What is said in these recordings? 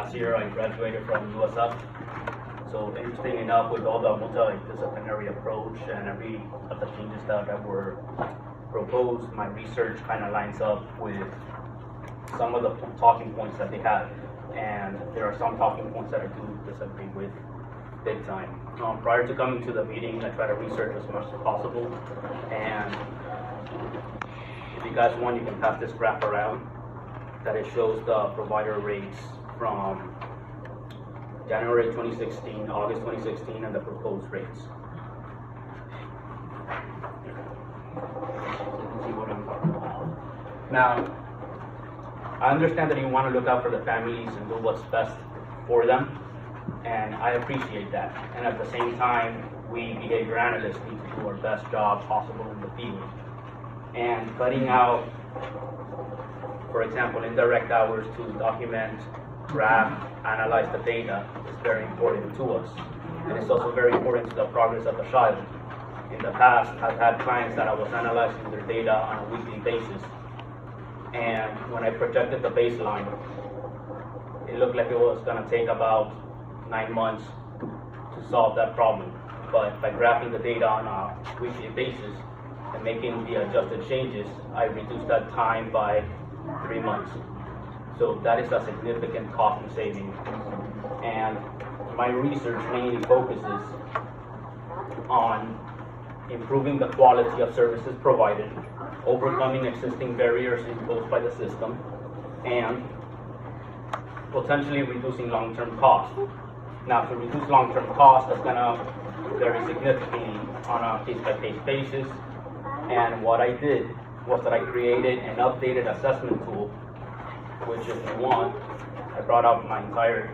last year I graduated from USF. So interesting enough, with all the multidisciplinary approach and every of the changes that were proposed, my research kind of lines up with some of the talking points that they had. And there are some talking points that I do disagree with big time. Prior to coming to the meeting, I try to research as much as possible. And if you guys want, you can pass this graph around that it shows the provider rates from January 2016, August 2016, and the proposed rates. You can see what I'm talking about. Now, I understand that you want to look out for the families and do what's best for them, and I appreciate that. And at the same time, we behavior analysts need to do our best job possible in the field. And cutting out, for example, indirect hours to document, graph, analyze the data is very important to us. And it's also very important to the progress of the child. In the past, I've had clients that I was analyzing their data on a weekly basis. And when I projected the baseline, it looked like it was going to take about 9 months to solve that problem. But by graphing the data on a weekly basis and making the adjusted changes, I reduced that time by 3 months. So that is a significant cost and saving. And my research mainly focuses on improving the quality of services provided, overcoming existing barriers imposed by the system, and potentially reducing long-term costs. Now, to reduce long-term costs, that's going to vary significantly on a case-by-case basis. And what I did was that I created an updated assessment tool, which, if you want, I brought out my entire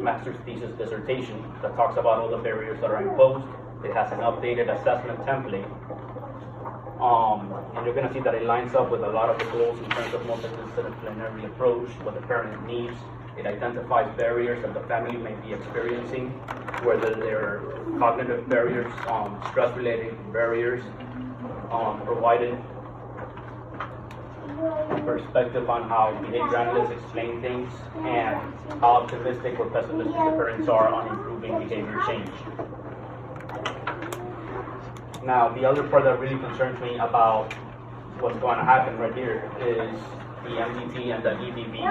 master's thesis dissertation that talks about all the barriers that are imposed. It has an updated assessment template. And you're going to see that it lines up with a lot of the goals in terms of multidisciplinary approach, what the parent needs. It identifies barriers that the family may be experiencing, whether they're cognitive barriers, stress-related barriers, provided perspective on how behavior analysts explain things, and how optimistic or pessimistic the parents are on improving behavior change. Now, the other part that really concerns me about what's going to happen right here is the MDT and the EDV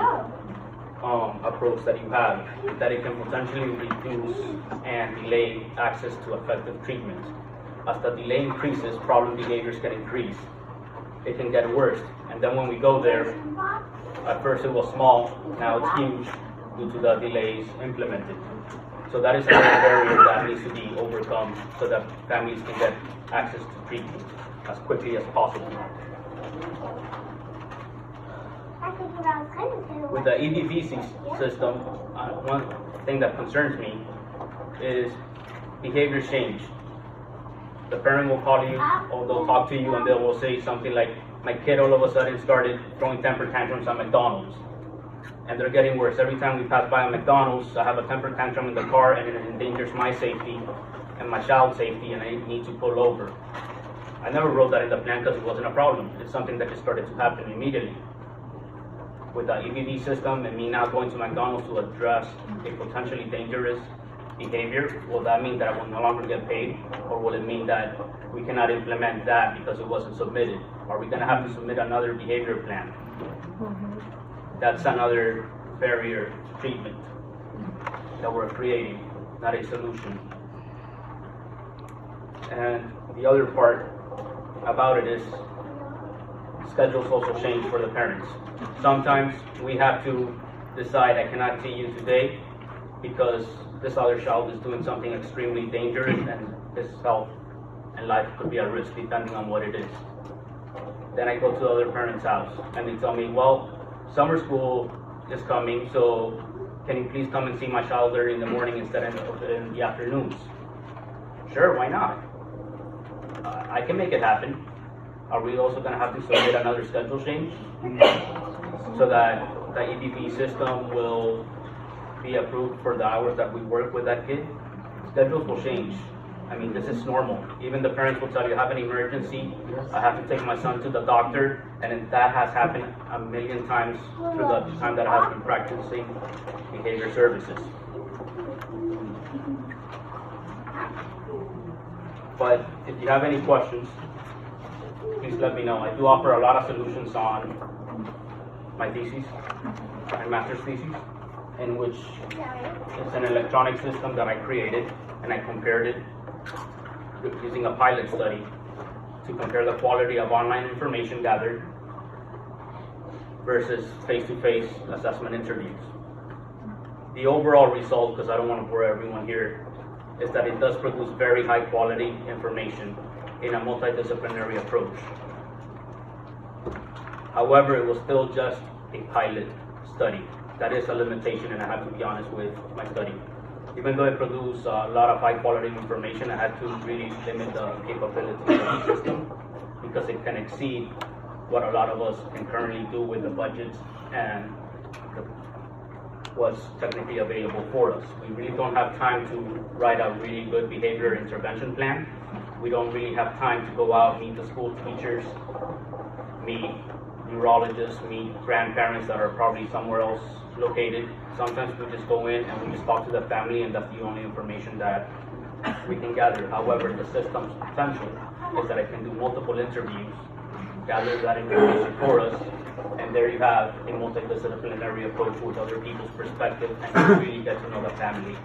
approach that you have, that it can potentially reduce and delay access to effective treatment. As the delay increases, problem behaviors can increase. It can get worse. And then when we go there, at first it was small, now it's huge due to the delays implemented. So that is another barrier that needs to be overcome so that families can get access to treatment as quickly as possible. With the EDV system, one thing that concerns me is behavior change. The parent will call you, or they'll talk to you, and they will say something like, my kid all of a sudden started throwing temper tantrums at McDonald's. And they're getting worse. Every time we pass by a McDonald's, I have a temper tantrum in the car, and it endangers my safety and my child's safety, and I need to pull over. I never wrote that in the plan because it wasn't a problem. It's something that just started to happen immediately. With the EBD system and me now going to McDonald's to address a potentially dangerous behavior, will that mean that I will no longer get paid? Or will it mean that we cannot implement that because it wasn't submitted? Are we going to have to submit another behavior plan? That's another barrier to treatment that we're creating, not a solution. And the other part about it is schedules also change for the parents. Sometimes we have to decide, I cannot see you today because this other child is doing something extremely dangerous and his health and life could be at risk depending on what it is. Then I go to the other parent's house and they tell me, well, summer school is coming, so can you please come and see my child early in the morning instead of in the afternoons? Sure, why not? I can make it happen. Are we also going to have to submit another schedule change so that the EDV system will be approved for the hours that we work with that kid? Schedules will change. I mean, this is normal. Even the parents will tell you, I have an emergency, I have to take my son to the doctor, and that has happened a million times through the time that I have been practicing behavior services. But if you have any questions, please let me know. I do offer a lot of solutions on my thesis, my master's thesis, in which it's an electronic system that I created, and I compared it using a pilot study to compare the quality of online information gathered versus face-to-face assessment interviews. The overall result, because I don't want to bore everyone here, is that it does produce very high quality information in a multidisciplinary approach. However, it was still just a pilot study. That is a limitation, and I have to be honest with my study. Even though it produced a lot of high quality information, I had to really limit the capability of the system because it can exceed what a lot of us can currently do with the budgets and what's technically available for us. We really don't have time to write a really good behavior intervention plan. We don't really have time to go out, meet the school teachers, meet neurologists, meet grandparents that are probably somewhere else located. Sometimes we just go in and we just talk to the family, and that's the only information that we can gather. However, the system's potential is that it can do multiple interviews, gather that information for us, and there you have a multidisciplinary approach with other people's perspective, and you really get to know the family.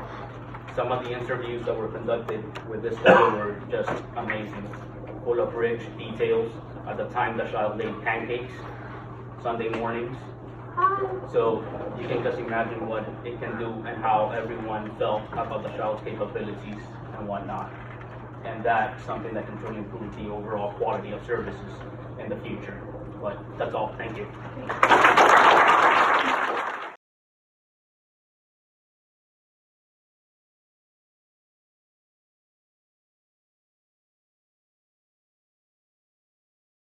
Some of the interviews that were conducted with this study were just amazing, full of rich details. At the time, the child ate pancakes Sunday mornings. So you can just imagine what it can do and how everyone felt about the child's capabilities and whatnot. And that's something that can truly improve the overall quality of services in the future. But that's all. Thank you.